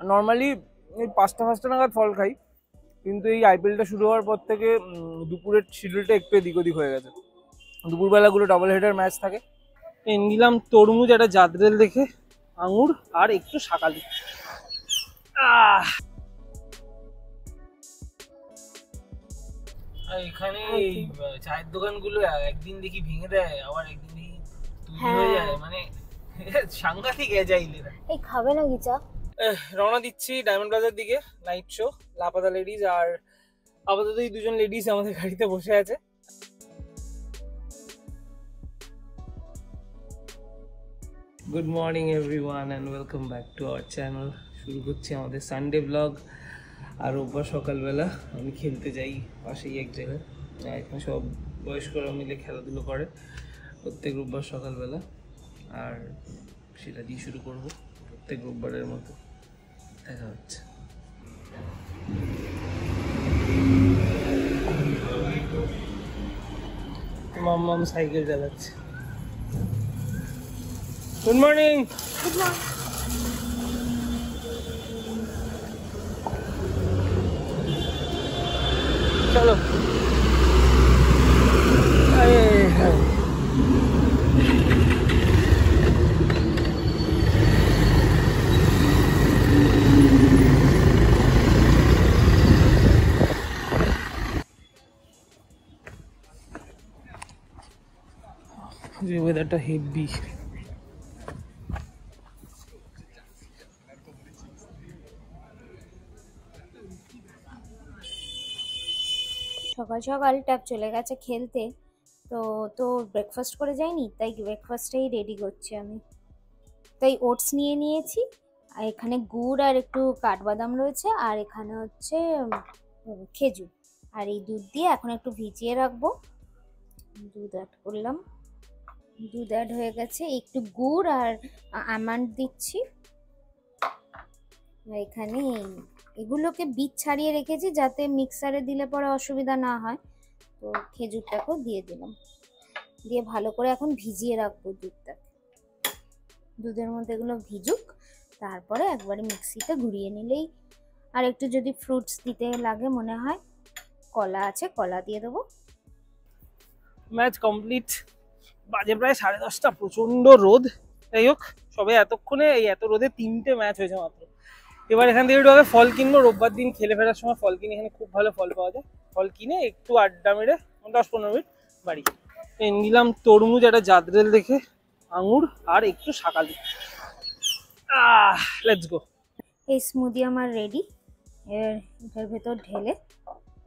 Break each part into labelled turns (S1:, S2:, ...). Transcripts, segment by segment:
S1: Normally এই 5টা নাগাদ ফল খাই, কিন্তু এই আইপিএলটা শুরু হওয়ার পর থেকে দুপুরের শিডিউলটা একটু এদিক ওদিক হয়ে গেছে। দুপুরবেলাগুলো ডাবল হেডার ম্যাচ থাকে। নিলাম তরমুজ, একটা জাদরেল দেখে, আঙুর আর একটু শাকালি। এখানে এই চায়ের দোকানগুলো একদিন দেখি ভেঙে দেয়, আবার একদিন দেখি তৈরি হয়ে যায়, মানে সাংঘাতিক এজাইল এরা।
S2: এই খাবে নাকি চা?
S1: রওনা দিচ্ছি ডায়মন্ড প্লাজার দিকে, নাইট শো, লাপাতা লেডিজ। আর আপাতত এই দুজন লেডিস আমাদের গাড়িতে বসে আছে। Good morning everyone and welcome back to our channel. শুরু করছি আমাদের সানডে ব্লগ। আর রোববার সকালবেলা আমি খেলতে যাই পাশেই এক জায়গায়, এখানে সব বয়স্করা মিলে খেলাধুলো করে প্রত্যেক রোববার সকালবেলা। আর সেটা দিয়ে শুরু করব প্রত্যেক রোববারের মতো। দেখা হচ্ছে। মাম্মাম সাইকেল চালাচ্ছে। Good morning.
S2: Good morning.
S1: চলো। যে ওয়েদারটা হেভি।
S2: সকাল সকাল ট্যাব চলে গেছে খেলতে, তো ব্রেকফাস্ট করে যায়নি, তাই ব্রেকফাস্টটাই রেডি করছি আমি। তাই ওটস নিয়ে নিয়েছি, আর এখানে গুড় আর একটু কাঠবাদাম রয়েছে, আর এখানে হচ্ছে খেজুর। আর এই দুধ দিয়ে এখন একটু ভিজিয়ে রাখবো। দুধ অ্যাড করলাম, দুধ অ্যাড হয়ে গেছে, একটু গুড় আর আমন্ড দিচ্ছি। এখানে এগুলোকে বীজ ছাড়িয়ে রেখেছি যাতে মিক্সারে দিলে পরে অসুবিধা না হয়। তো খেজুরটাকেও দিয়ে দিলাম, দিয়ে ভালো করে এখন ভিজিয়ে রাখবো দুধটাকে। দুধের মধ্যে এগুলো ভিজুক, তারপরে একবারে মিক্সিতে ঘুরিয়ে নিলেই। আর একটু যদি ফ্রুটস দিতে লাগে মনে হয়, কলা আছে, কলা দিয়ে দেবো।
S1: ম্যাচ কমপ্লিট, বাজে প্রায় 10:30। প্রচন্ড রোদ। যাই হোক, সবে এতক্ষণে এই এত রোদে 3টে ম্যাচ হয়েছে মাত্র। এবার এখান থেকে একটু আগে ফল কিনবো। রোববার দিন খেলে ফেরার সময় ফল কিনে, এখানে খুব ভালো ফল পাওয়া যায়। ফল কিনে একটু আড্ডা মেরে 10-15 মিনিট বাড়ি। নিলাম তরমুজ, একটা জাদরেল দেখে, আঙুর আর একটু শাকালি। Let's go.
S2: এই স্মুদি আমার রেডি। এটার ভেতর ঢেলে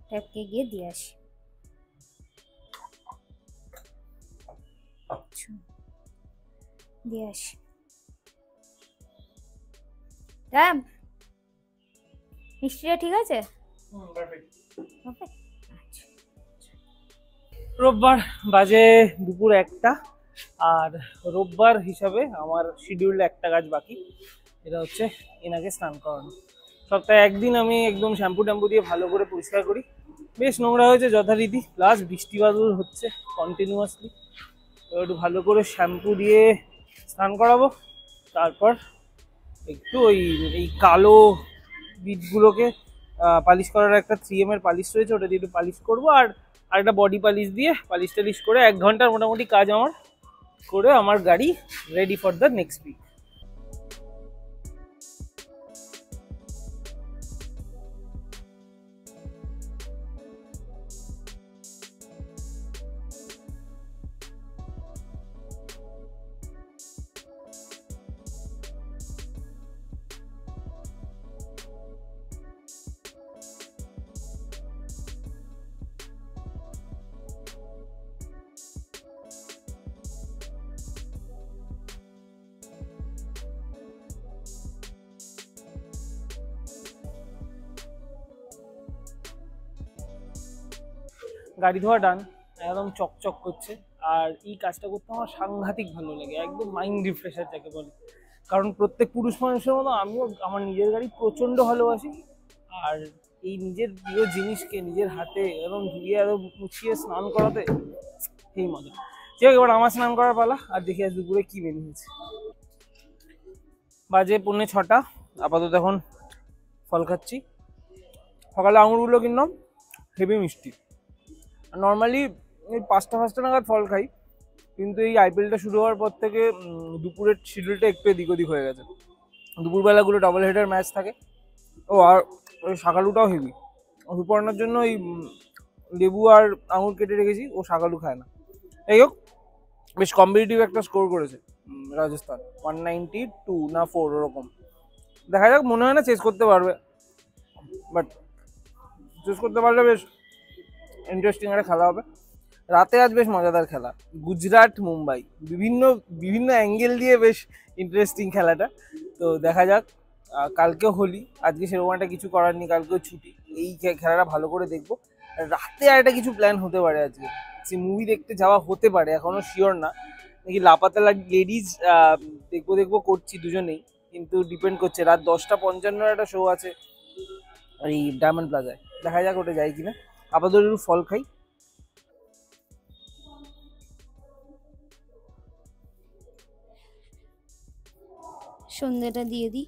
S2: ট্যাপকে গিয়ে দিয়ে আসি। দিয়ে আসি। ট্যাব, মিষ্টিটা ঠিক আছে?
S1: রোববার বাজে দুপুর 1টা, আর রোববার হিসাবে আমার শিডিউলে একটা কাজ বাকি। এটা হচ্ছে এনাকে স্নান করানো। সপ্তাহে একদিন আমি একদম শ্যাম্পু ট্যাম্পু দিয়ে ভালো করে পরিষ্কার করি। বেশ নোংরা হয়েছে যথারীতি, প্লাস বৃষ্টি বাদল হচ্ছে কন্টিনিউয়াসলি। তো একটু ভালো করে শ্যাম্পু দিয়ে স্নান করাবো। তারপর একটু এই কালো বিটগুলোকে পালিশ করার একটা 3M এর পালিশ রয়েছে, ওটা দিয়ে একটু পালিশ করবো। আর একটা বডি পালিশ দিয়ে পালিশ টালিশ করে 1 ঘন্টার মোটামুটি কাজ আমার করে আমার গাড়ি ready for the next week. গাড়ি ধোয়া ডান, একদম চকচক করছে। আর এই কাজটা করতে আমার সাংঘাতিক ভালো লাগে, একদম মাইন্ড রিফ্রেশার যাকে বলে। কারণ প্রত্যেক পুরুষ মানুষের মতো আমিও আমার নিজের গাড়ি প্রচণ্ড ভালোবাসি। আর এই নিজের প্রিয় জিনিসকে নিজের হাতে এবং ধুয়ে আরো মুছিয়ে স্নান করাতে সেই মজা। ঠিক আছে, এবার আমার স্নান করার পালা। আর দেখি আজ দুপুরে কি মেনু হয়েছে। বাজে 6:45। আপাতত এখন ফল খাচ্ছি। সকালে আঙুরগুলো কিনলাম, হেভি মিষ্টি। নর্মালি এই 5টা নাগাদ ফল খাই, কিন্তু এই আইপিএলটা শুরু হওয়ার পর থেকে দুপুরের শিডিউলটা একটু এদিক ওদিক হয়ে গেছে। দুপুরবেলাগুলো ডাবল হেডার ম্যাচ থাকে। ও আর ওই শাকালুটাও হেভি। রূপর্ণার জন্য ওই লেবু আর আঙুর কেটে রেখেছি, ও শাকালু খায় না। যাই হোক, বেশ কম্পিটিটিভ একটা স্কোর করেছে রাজস্থান, 192 না 4 ওরকম। দেখা যাক, মনে হয় না চেস করতে পারবে, বাট চেস করতে পারলে বেশ ইন্টারেস্টিং একটা খেলা হবে। রাতে আজ বেশ মজাদার খেলা, গুজরাট মুম্বাই, বিভিন্ন বিভিন্ন অ্যাঙ্গেল দিয়ে বেশ ইন্টারেস্টিং খেলাটা। তো দেখা যাক। কালকেও হোলি, আজকে সেরকম একটা কিছু করার নেই, কালকেও ছুটি। এই খেলাটা ভালো করে দেখবো। রাতে আর একটা কিছু প্ল্যান হতে পারে আজকে, সে মুভি দেখতে যাওয়া হতে পারে, এখনো শিওর না। নাকি লাপাতা লেডিজ দেখবো করছি দুজনেই, কিন্তু ডিপেন্ড করছে। রাত 10টা 55 একটা শো আছে এই ডায়মন্ড প্লাজায়, দেখা যাক ওটা যাই কিনা। আপাতত একটু ফল খাই।
S2: সন্ধ্যেটা দিয়ে দিই।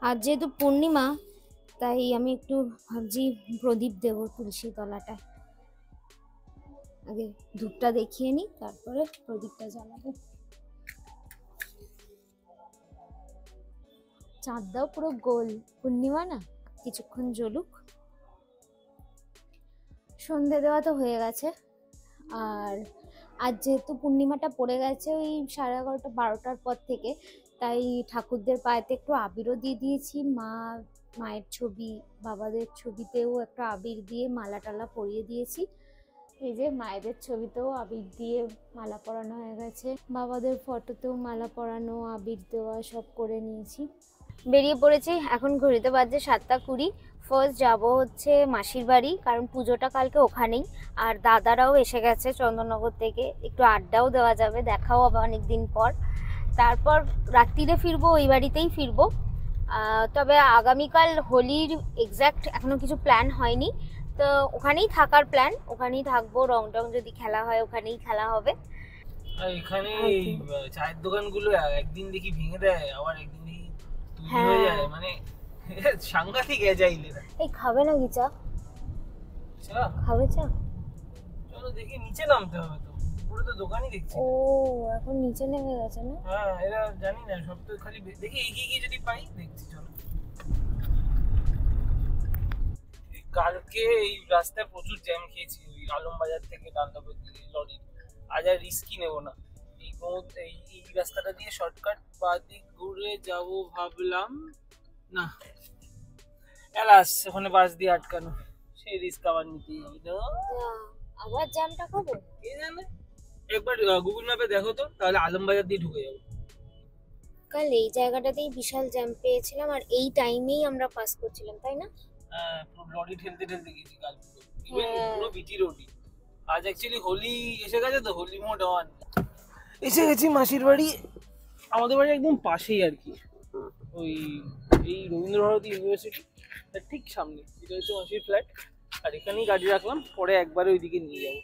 S2: আর যেহেতু পূর্ণিমা, তাই আমি একটু ভাবছি প্রদীপ দেবো তুলসী তলাটায়। আগে ধূপটা দেখিয়ে নিই, তারপরে প্রদীপটা জ্বালাবো। চাঁদটাও পুরো গোল, পূর্ণিমা না, কিছুক্ষণ জ্বলুক। সন্ধে দেওয়া তো হয়ে গেছে। আর আজ যেহেতু পূর্ণিমাটা পড়ে গেছে ওই 11:30-12টার পর থেকে, তাই ঠাকুরদের পায়েতে একটু আবিরও দিয়ে দিয়েছি। মায়ের ছবি, বাবাদের ছবিতেও একটা আবির দিয়ে মালা টালা পরিয়ে দিয়েছি। এই যে মায়েদের ছবিতেও আবির দিয়ে মালা পরানো হয়ে গেছে, বাবাদের ফটোতেও মালা পরানো, আবির দেওয়া সব করে নিয়েছি। বেরিয়ে পড়েছি, এখন ঘড়িতে বাজছে 7টা 20। ফার্স্ট যাব হচ্ছে মাসির বাড়ি, কারণ পুজোটা কালকে ওখানেই। আর দাদারাও এসে গেছে চন্দননগর থেকে, একটু আড্ডাও দেওয়া যাবে, দেখাও হবে অনেকদিন পর। তারপর রাত্রিরে ফিরবো, ওই বাড়িতেই ফিরবো। তবে আগামীকাল হোলির এক্স্যাক্ট এখনো কিছু প্ল্যান হয়নি, তো ওখানেই থাকার প্ল্যান, ওখানেই থাকবো। রং টং যদি খেলা হয় ওখানেই খেলা হবে।
S1: আর এখানে এই চায়ের দোকানগুলো একদিন দেখি ভেঙে দেয়, আবার একদিন দেখি তৈরি হয়ে যায়, মানে সাংঘাতিক এজাইল।
S2: এই খাবে নাকি চা?
S1: চা
S2: খাবে চা?
S1: চলো দেখি, নিচে নামতে হবে তো, পুরো তো দোকানই দেখছি।
S2: ও এখন নিচে নেমে গেছে না?
S1: হ্যাঁ, এরা জানি না, সব তো খালি দেখি এগিয়ে গিয়ে যদি পাই দেখছি। চলো, কালকে এই রাস্তায় প্রচুর জ্যাম খেয়েছি, ওই আলমবাজার থেকে ডানলপের দিকে লরি। আজ আর রিস্কই নেবো না, এই রাস্তাটা দিয়ে শর্টকাট বা দিক ঘুরে যাব ভাবলাম, না এলাস ওখানে বাস দিয়ে আটকানো, সেই রিস্ক আবার নিতেই হবে।
S2: আবার জ্যামটা খাবো
S1: কে জানে, একবার গুগল ম্যাপে দেখো তো, তাহলে আলমবাজার দিয়ে ঢুকে যাবো।
S2: কাল এই জায়গাটাতেই বিশাল জ্যাম পেয়েছিলাম, আর এই টাইমেই আমরা পাস করছিলাম, তাই না?
S1: হ্যাঁ, পুরো লরি ঠেলতে ঠেলতে গেছি কাল পুরো, ইভেন পুরো বিটি রোডই। আজ অ্যাকচুয়ালি হোলি এসে গেছে তো, হোলি মোড অন। এসে গেছি মাসির বাড়ি, আমাদের বাড়ি একদম পাশেই আর কি, ওই এই রবীন্দ্র ভারতী ইউনিভার্সিটি তার ঠিক সামনে, এটা হচ্ছে মাসির ফ্ল্যাট। আর এখানেই গাড়ি রাখলাম, পরে একবারে ওইদিকে নিয়ে যাবো।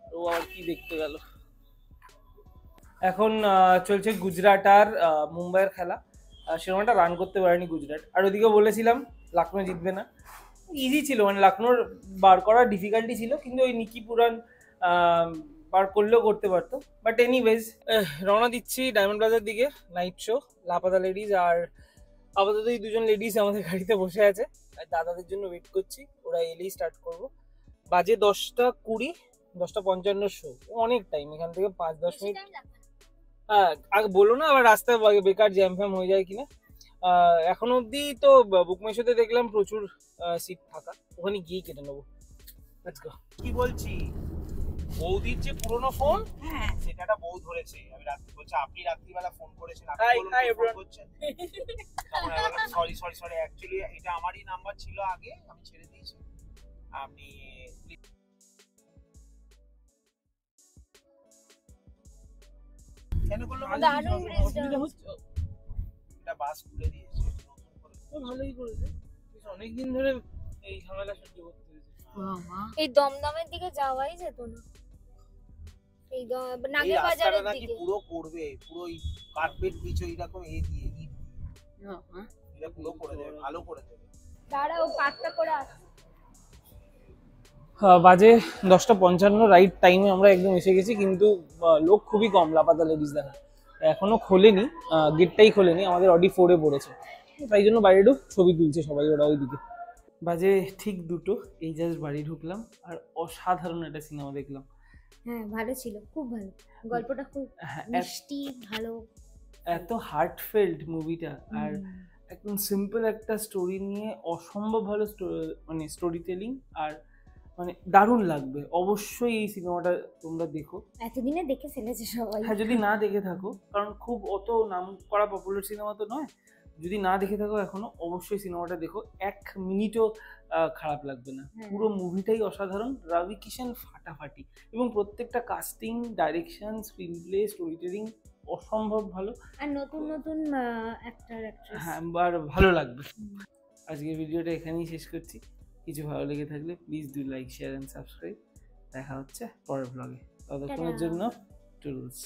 S1: তো আর কি দেখতে গেল। এখন চলছে গুজরাট আর মুম্বাইয়ের খেলা। সেরকম একটা রান করতে পারেনি গুজরাট, আর ওদিকে বলেছিলাম লখনৌ জিতবে না। ইজি ছিল, মানে লখনৌর বার করার ডিফিকাল্টি ছিল, কিন্তু ওই নিকি পুরান বার করলেও করতে পারতো। বাট এনিওয়েজ, রওনা দিচ্ছি ডায়মন্ড প্লাজার দিকে, নাইট শো লাপাতা লেডিজ। আর আপাতত এই দুজন লেডিস আমাদের গাড়িতে বসে আছে, আর দাদাদের জন্য ওয়েট করছি, ওরা এলেই স্টার্ট করবো। বাজে 10টা 20, 10টা 55 শো, অনেক টাইম, এখান থেকে 5-10 মিনিট। হ্যাঁ, আগে বলো না আবার রাস্তায় বেকার জ্যাম ফ্যাম হয়ে যায় কিনা। এখন অবধি তো বুক মাই শোতে দেখলাম প্রচুর সিট ফাঁকা, ওখানে গিয়ে কেটে নেবো। Let's go.
S3: কি বলছি, বৌদির যে পুরনো ফোন, সেটা বউ ধরেছে। আমি রাত্রি বলছি, আপনি রাত্রিবেলা ফোন করেছেন, আপনি বলুন কে ফোন করছেন। সরি সরি সরি, অ্যাকচুয়ালি এটা আমারই নাম্বার ছিল আগে, আমি ছেড়ে দিয়েছি। আপনি কেন করলো? বাস খুলে দিয়েছে নতুন করে।
S1: ভালোই করেছে, বেশ অনেকদিন ধরে এই ঝামেলা সহ্য করতে হয়েছে।
S2: এই দমদমের দিকে যাওয়াই যেত না, এই
S3: এই
S2: নাগের
S3: রাস্তাটা
S2: বাজারের
S3: নাকি
S2: দিকে।
S3: পুরো করবে, পুরো কার্পেট পিচ এরকম ইট দিয়ে এটা পুরো করে দেবে, ভালো করে দেবে।
S2: দাঁড়াও পার্কটা করে আস।
S1: বাজে 10:55, রাইট টাইমে আমরা একদম এসে গেছি, কিন্তু লোক খুবই কম লাপাতা লেডিস দেখা এখনো খোলেনি, গেটটাই খোলেনি, আমাদের অডি 4-এ পড়েছে, তাই জন্য বাইরে একটু ছবি তুলছে সবাই ওরা ওইদিকে। বাজে ঠিক 2টো, এই জাস্ট বাড়ি ঢুকলাম আর অসাধারণ একটা সিনেমা দেখলাম।
S2: হ্যাঁ ভালো ছিল, খুব ভালো, গল্পটা খুব
S1: হ্যাঁ,
S2: মিষ্টি, ভালো,
S1: এত হার্টফেল্ট মুভিটা, আর একদম সিম্পল একটা স্টোরি নিয়ে অসম্ভব ভালো মানে স্টোরি টেলিং, আর মানে দারুণ লাগবে। অবশ্যই এই সিনেমাটা তোমরা দেখো,
S2: এতদিনে দেখে ফেলেছে সবাই।
S1: হ্যাঁ যদি না দেখে থাকো, কারণ খুব অত নাম করা পপুলার সিনেমা তো নয়, যদি না দেখে থাকো এখনো অবশ্যই সিনেমাটা দেখো, 1 মিনিটও খারাপ লাগবে না। পুরো মুভিটাই অসাধারণ, রবি কিষান ফাটাফাটি, এবং প্রত্যেকটা casting, direction, screen play, story telling অসম্ভব ভালো।
S2: আর নতুন নতুন অ্যাক্টর অ্যাক্ট্রেস।
S1: হ্যাঁ, আর ভালো লাগবে। আজকের ভিডিওটা এখানেই শেষ করছি। কিছু ভালো লেগে থাকলে please do like, share and subscribe. দেখা হচ্ছে পরের ব্লগে, ততক্ষণের জন্য টুডলস।